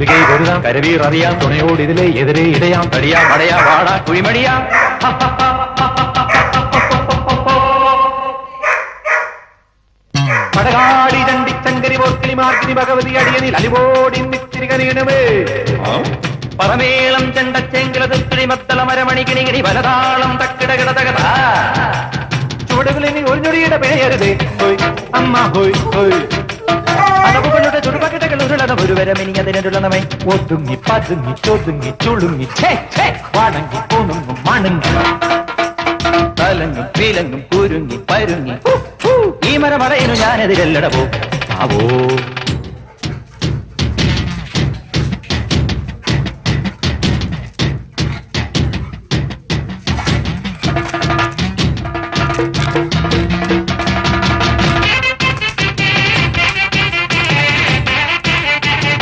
ഒരു കൈ പൊരുതാം കരവീർ അറിയാം തുണയോട് ഇതിലെ എതിരെ ഇടയാം തടിയാം അടയാ വാടാ കുഴിമടിയാ പടകാടി ചണ്ടിച്ചങ്കരി പോർക്കിനി മാർക്കിനി ഭഗവതി അടിയനിൽ അലിവോടി നിത്തിരികനീണമേ പറമേളം ചെണ്ടച്ചെങ്കിലതുക്കിളി മത്തള മരമണി കിണികിണി വലതാളം തക്കിടകിടതകത ചുവടുകളിനി ഒരു ഞൊടിയുടെ പിഴയരുതേ ഹോയ് അമ്മ ഹോയ് ഹോയ് അടവുകളുടെ ചുടുപക്കട്ടകൾ ഉരുളത ഒരു വരമിനി അതിനുള്ളമേ ഒതുങ്ങി പതുങ്ങി ചൊതുങ്ങി ചുളുങ്ങി വാണങ്ങി പൂണുങ്ങും മണങ്ങി തലങ്ങും പീലങ്ങും കുരുങ്ങി പരുങ്ങി ഈ മരമടയിനു ഞാനെതിരല്ലടവോ ആവോ